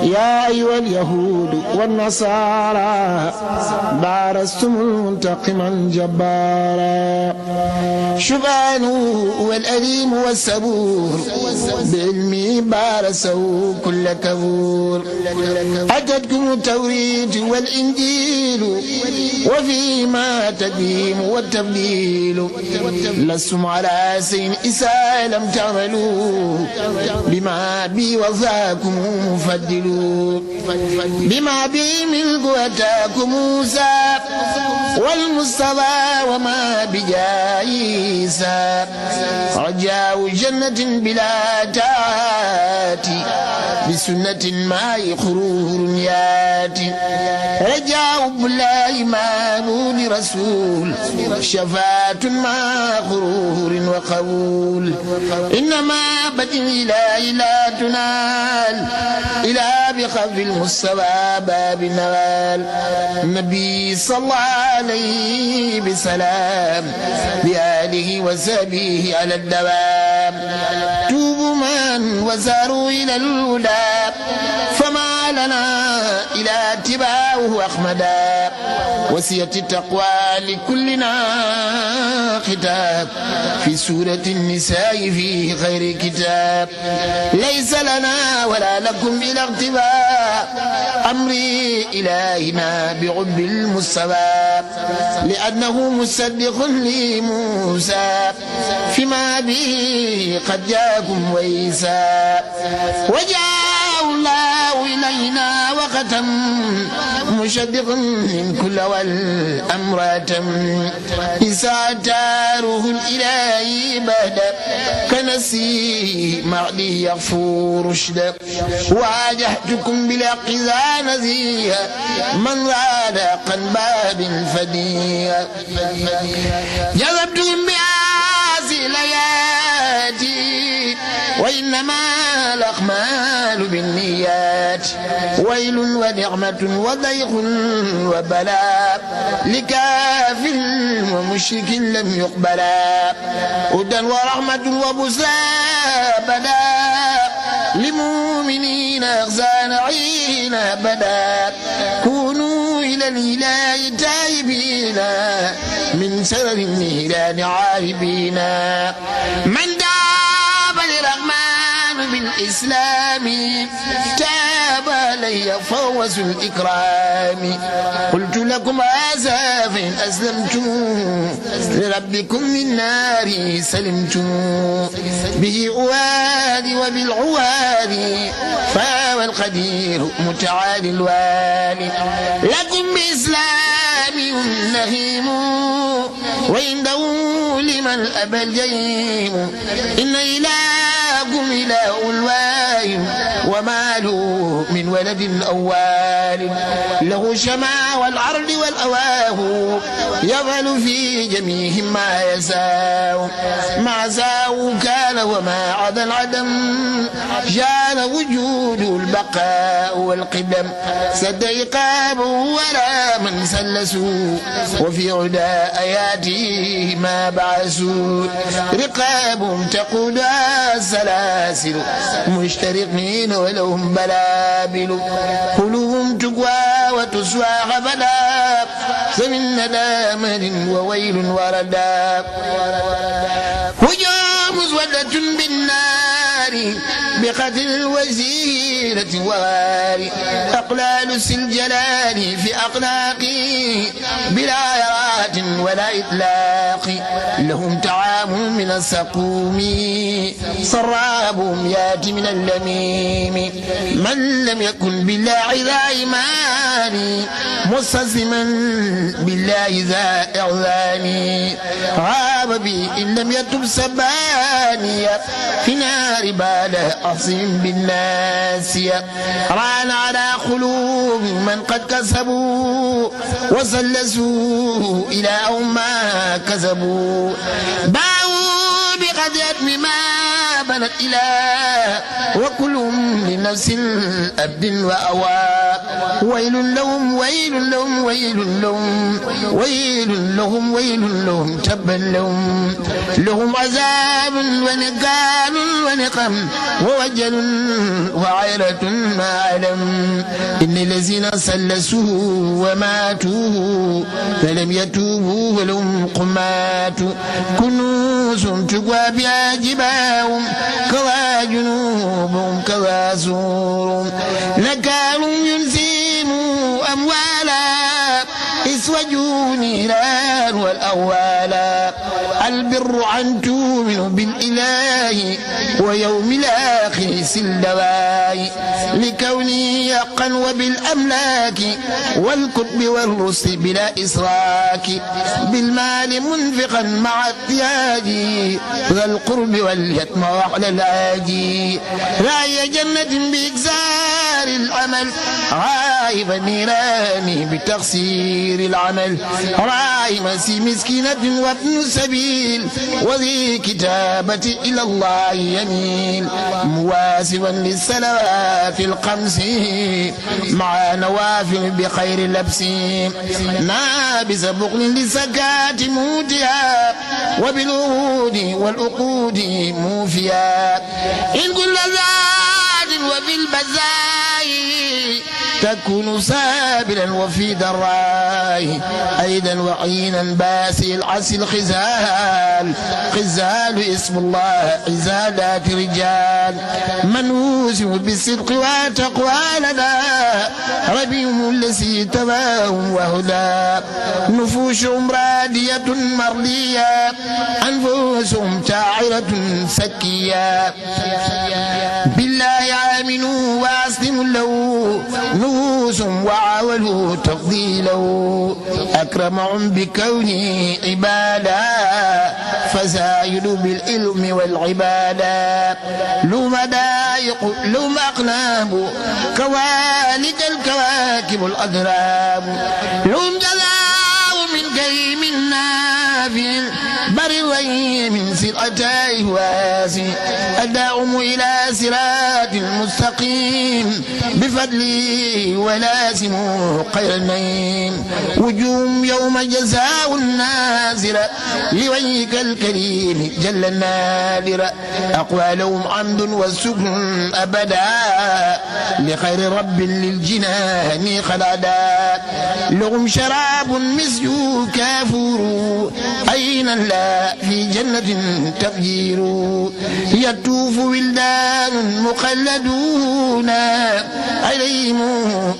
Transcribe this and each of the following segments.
يا أيها اليهود والنصارى بارزتم منتقما جبارا شبانه والأليم والسبور بعلمي بارسوا كل كفور أتتكم التوريت والإنجيل وفيما تديم والتبديل لستم على سين إساء لم تعملوا بما بي وفاكم مفدلوا بما بي ملك أتاكم موسى والمصطفى وما بجايسا رجاء جنة بلا تاتي بسنة ما يخرور ياتي رجاء بالله معبود رسول شفاعة مع غرور وقبول إنما بدل لا تنال إلى بخف المستوى باب النوال النبي صلى الله عليه بسلام بآله وسبيه على الدوام توبوا من وزاروا إلى الهدى فما لنا إلى اتباعه أحمدا وصية التقوى لكلنا خطاب في سورة النساء في خير كتاب ليس لنا ولا لكم إلى اغتباء أمري إلهنا بعب المصطفى لأنه مصدق لموسى فيما به قد جاءكم ويسى وجاء الله إلينا وختم مشدق من كل والأمر تم إساتاره الإلهي بهدى كنسي معدي يغفور رشد واجهتكم بالحق ذا نزيه من راد قنباب فديه جذبتم بآسي لياتي وإنما الأعمال بالنيات ويل ونعمة وضيق وبلاء لكافر ومشرك لم يقبلا هدى ورحمة وبشرى بدا لمؤمنين أغزان عين بدا كونوا إلى الإله تائبين من سرر النيران عاربين من داب للرحمن بالإسلام تاب علي فوز الإكرام قلت لكم هذا فإن أسلمتم لربكم من نار سلمتم به أوادي وبالعوادي فهو القدير متعالي الوالي لكم بإسلام نهيم وعنده لمن أبى الجيم إن إلهكم إله الواهب وما له من ولد أوال له شمع والأرض والأواه يفعل في جميع ما يساء ما ساء كان وما عدا العدم جعل وجود البقاء والقدم سد عقابه ولا من سلسوا وفي عدا آياته ما بعثوا رقابهم تقود السلاسل مشترقين ولهم بلابل قلوبهم تقوى وتسوى غفلا فمن ندامة وويل ورداب هجوم مسودة بالنار بقتل الوزيرة وغار أقلال السلجلال في أقلاقي بلا يرات ولا إطلاق لهم طعام من السقوم سرابهم ياتي من اللميم من لم يكن بالله ذا إيمان مستسلما بالله ذا إعلان غاب بي إن لم يتب سبانيا في نار بعد أصيم بالناس ران على قلوب من قد كسبوا وسلسوا إلى ما كسبوا باعوا بقد ما بنت إلى وكلهم لنفس أبد وأوى ويل لهم ويل لهم ويل لهم ويل لهم ويل لهم تبا لهم لهم عذاب ونكال ونقم ووجل وعيرة ما علم إن الذين سلسوا وماتوا فلم يتوبوا ولهم قمات كنوز تقوى بها جباههم كذا جنوبهم كذا سور نكال ينسيم أموالا اسوجوا نيران والأوالا البر أن تؤمنوا بالإله ويوم الآخر سلواي لكوني حقا وبالأملاك والكتب والرسل بلا إسراك بالمال منفقا مع احتياج ذا القرب واليتم وعلى العاجي راي جنة بإكسار العمل عايب نيراني بتقصير العمل راي مسي مسكينة وابن سبيل وذي كتابة إلى الله يمين مواسبا للصلوات الخمس مع نوافل بخير لبس نابس بخل لسكات موتها وبالعهود والعقود موفيا إن كل ذات وفي البزاي تكون سابلا وفي دراي أيضا وعينا باسي العسي الخزال خزال اسم الله عزالات رجال من وسم بالصدق والتقوى لدى ربهم الذي تباهم وهدى نفوسهم رادية مرضية أنفسهم شاعرة سكية بالله آمنوا وأسلموا له نفوسهم وعاولوا تفضيله أكرمهم بكونه عبادا فزايدوا بالعلم والعبادة لهم دايق لهم أقلام كوالك الكواكب الأضراب لهم جزاء من كيم نافع بر من سرعتيه واسي أدعهم إلى صراط المستقيم بفضله ولازم خير النعيم وجوم يوم جزاء النازرة لوجهك الكريم جل النادرة أقوالهم عمد والسكن أبدا لخير رب للجنان خلدا لهم شراب مسجو كافور أين لا في جنة تفجير يطوف ولدان مخلدون عليهم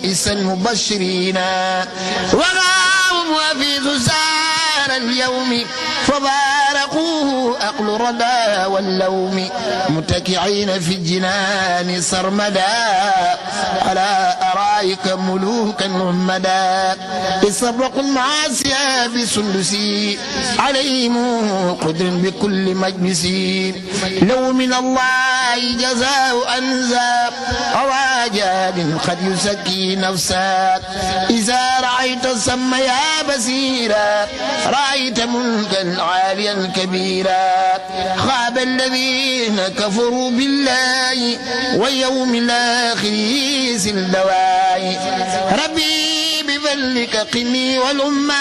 إسا المبشرين وغاهم وفي سار اليوم فبارقوه أقل ردى واللوم متكعين في الجنان سرمدا على أرائك ملوكا رمدا استبرقوا المعاصي بسندسي عليهم قدر بكل مجلس لو من الله جزاء أنزاب أواجاد قد يسكي نفسا إذا رأيت السم يا بصيرا رأيت ملكا عاليا كبيرا خاب الذين كفروا بالله ويوم الآخر سلدواي ربي بفلك قني والأمة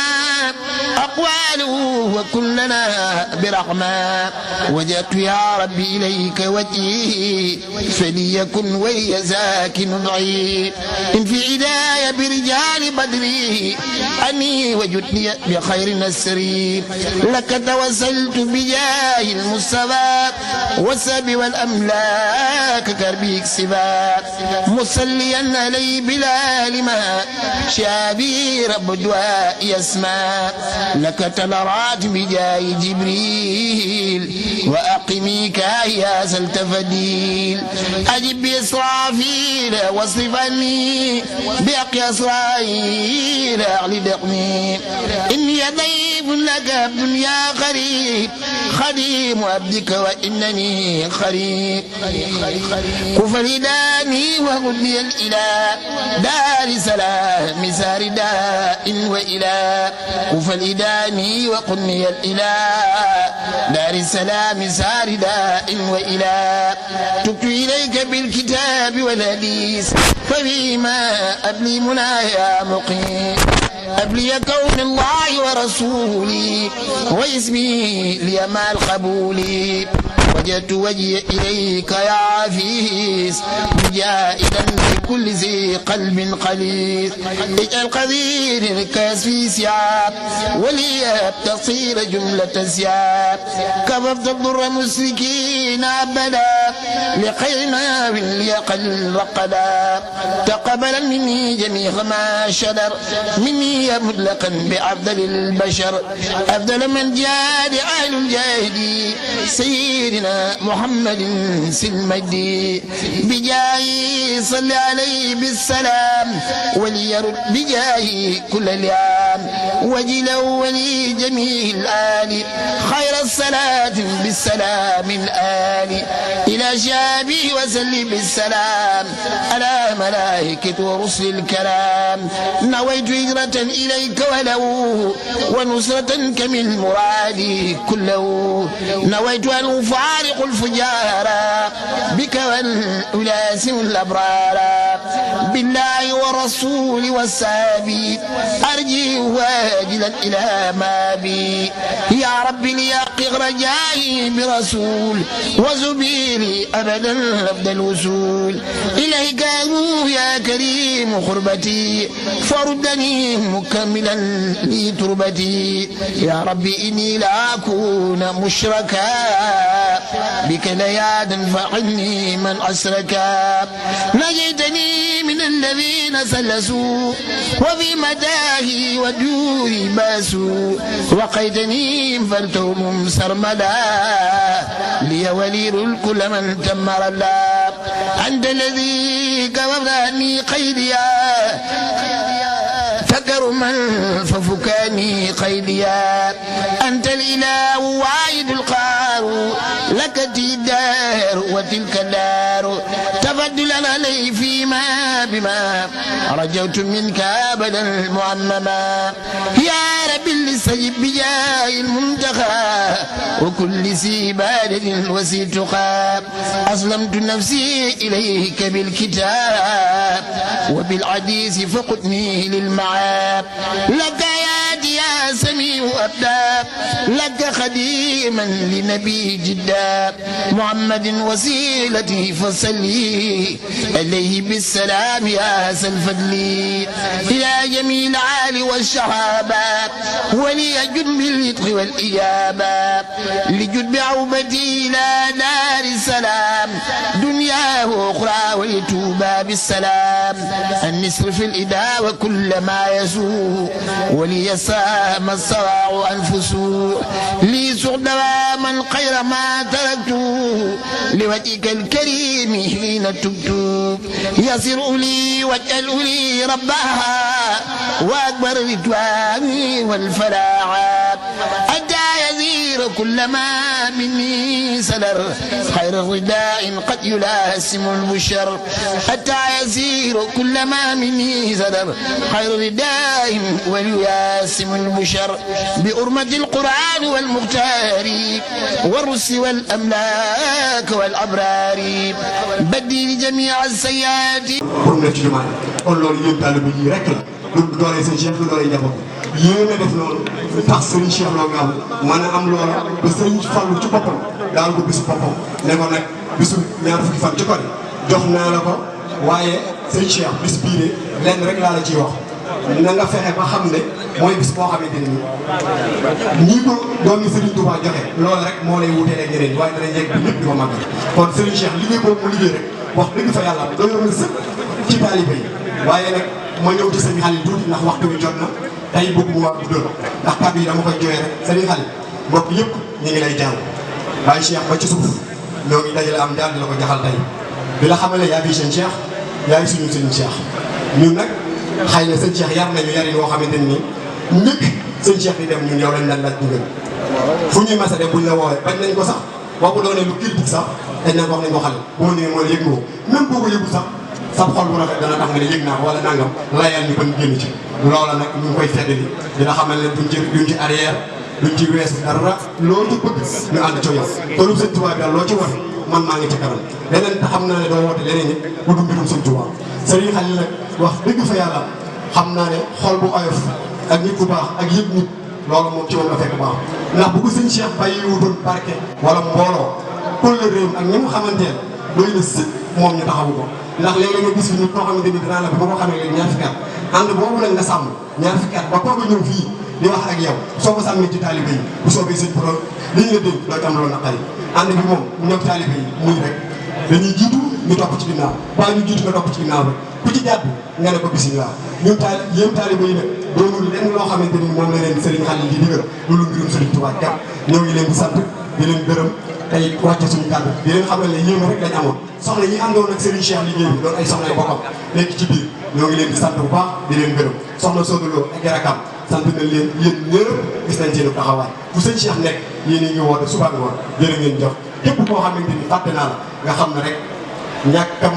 أقواله وكلنا برحمة وجدت يا ربي إليك وجهي فليكن وهي زاك نضعي إن في إداية برجال بدري أني وجدني بخير نسري لك توسلت بجاه المصطفى والسب والأملاك كربيك سباك مصليا علي بلا لما شابي رب دعاء يسمع لك تلرات بجاه جبريل وأقميك يا سلتفديل أجب بإسرافيل واصرفني بأقي إسرائيل أعلي دقني إني ضيف لك ابن يا قريب خديم عبدك وإنني قريب كفر داني وغدي الإله دار سلام سار رداء وإلى كف الإداني وقني الإله دار السلام ساردا وإلى تبت إليك بالكتاب والحديث ففيما أبلي منايا مقيم أبلي كون الله ورسولي واسمي لي مع القبول وجدت وجهي إليك يا عفيس مجاهدا بكل ذي قلب قليل اجعل قدير الكاس في سياب ولياب تصير جملة سياب كففت الضر مسلكين أبدا لخيرنا باليقل رقدا تقبل مني جميع ما شدر مني مطلقا بأفضل البشر أفضل من جاد أهل الجاهدين سيدنا محمد سلمدي بجاي صل عليه بالسلام وليرد بجاي كل اليام وجل ولي جميع الآل خير الصلاة بالسلام الآل إلى شابه وسلم بالسلام على ملائكة ورسل الكلام نويت هجرة إليك ولو ونصرة كمن مرادي كله نويت أن أفارق الفجار بك والأولاسم الأبرار بالله ورسول والسابي أرجي واجلا إلى ما بي يا رب ليحقق رجائي برسول وزبيري أبدا لفظ الوصول إليك يا كريم قربتي فردني مكملا لي تربتي يا رب إني لا أكون مشركا بك ليادا فعني من أسركا نجيتني من الذين سلسوا وفي مداهي ودوري باسوا وقيتني فلتهم سرمدا لي ولير كل من تمر الله أنت الذي كفرني قيديا فكر من ففكاني قيديا أنت الإله واحد القهار لك الدار وتلك الدار تفضلا علي فيما بما رجوت منك أبدا معمما يا رب استجب بجاه المنتخى وكل سيبادة وسيتقى أسلمت نفسي إليك بالكتاب وبالحديث فقدني للمعاب لك يا سميع أبدا لك خديما لنبي جدا محمد وسيلتي فصلي عليه بالسلام يا سلفدلي يا جميل العالي والشهابة وليجد بالرزق والإجابة لجد بعوبتي إلى دار السلام دنيا وأخرى ولتوبى بالسلام النسر في الإداء وكل ما يسوء وليسام الصواع أنفسه لي سعد من خير ما تركته لوجهك الكريم حين تبت يسر لي واجعل لي ربها وأكبر رضواني والفلاح حتى يزير كل ما مني سلر خير الرداء قد يلاسم البشر حتى يزير كل ما مني سلر خير رداء ويلاسم البشر بأرمة القرآن والمختار والرس والأملاك والأبرار بدي لجميع السيئات kon loolu yéen taalibe yi rek la du doole seen Cheikh du doole njaboot yéen a def loolu tax Serigne Cheikh Lo Ngabou mën a am loola ba Serigne Fallou ci boppam daal ko bisu boppam ne ko nag bisu ñaar fukki fan ci ko jox naa la ko waaye Serigne Cheikh bis bii de lenn rek laa la ciy wax na nga fexe ba xam ne mooy bis boo xamante ne nii ko doomi Serigne Touba joxe loolu rek moo lay wutee ak ñeneen waaye danañ yegg bi ñëpp di ko màggal kon Serigne Cheikh liggéey boobu mu liggéey rek wax dëgg fa yàlla doy na sëkk ci taalibe yi waaye nag ma ñëw ci sëñ Xalil tuuti ndax waxtu bi jot na tey bëgg mu wax guddal ndax kàddu yi dama koy jooyee rek sëñ Xalil mbokk yëpp ñu ngi lay jàng waaye Cheikh ba ci suuf ñoo ngi dajale am daal di la ko jaxal tey bi la xamale yaa fi sëñ Cheikh yaa ngi suñu sëñ Cheikh ñun nag xëy na sëñ Cheikh yar nañu yarin woo xamante ni njëkk sëñ Cheikh di dem ñun yow lañ daan laaj dugal fu ñuy masa dem buñ la woowee bañ nañ ko sax boo ko doonee lu critique sax dañ naan wax nañ ko xale boo ñëwee moo la yëg nga ko même boo ko yëgul sax sa xol bu rafet dana tax nga ne yëg naa ko wala nangam layal ñu ban génn ci loola nag ñu ngi koy feddali dina xamal ne duñ ci arrière duñ ci wees dara loo ci bëgg ñu ànd ci yow tollu sëñ Tuubaa bi daal loo ci war man maa ngi ci kanam leneen te xam naa ne doo woote leneen it bu du mbirum sëñ Tuubaa Serigne Khalil nag wax dëgg fa yàlla xam naa ne xol bu oyof ak nit bu baax ak yëg nit loolu moom ci moom la fekk baax ndax bu ko sëñ Cheikh bàyyi wutoon barke wala mbooloo kulle réew ak ñi mu xamanteel doy na sëkk moom ñu taxawu ko ndax léeg-léeg nga gis fi nit koo xamante ni dinaa la bi ma ko xamee léegi ñaar fukki at ànd boobu nag nga sàmm ñaar fukki at ba kooku ñëw fii di wax ak yow soo ko sàmmee ci taalibe yi bu soobee sëñ borom li ñu la dégg doo ci am loolu naqari ànd bi moom ñoom taalibe yi muy rek dañuy jiitu ñu topp ci ginnaaw waaye ñu jiitu nga topp ci ginnaaw rek ku ci jàpp nga ne ko bisimilah ñun yéen taalibe yi nag doonul lenn loo xamante ni moom la leen Serigne Khalil di digal loolu mbirum Serigne Touba jàpp ñoo ngi leen di sant di leen gërëm tey wàcce suñu kàddu di leen xamal ne yéen rek lañ amoon soxna yi àndoon ak Serigne Cheikh liggéey bi doon ay soxna yu boppam nekk ci biir ñoo ngi leen di sant bu baax di leen gërëm soxna Sodolo ak Jarakam sant nañ leen yéen ñëpp gis nañ seen taxawaay bu sëñ Cheikh nekk yéen a ngi woote suba ngoon jërë ngeen jox képp koo xamante ni fàtte naa la nga xam ne rek ñàkk a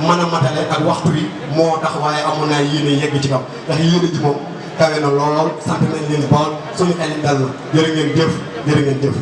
mën a matale ak waxtu wi moo tax waaye amoon naa yéene yegg ci kaw ndax yéene ji moom kawe na lool sant nañ leen bool suñu xel dal na jërë ngeen jëf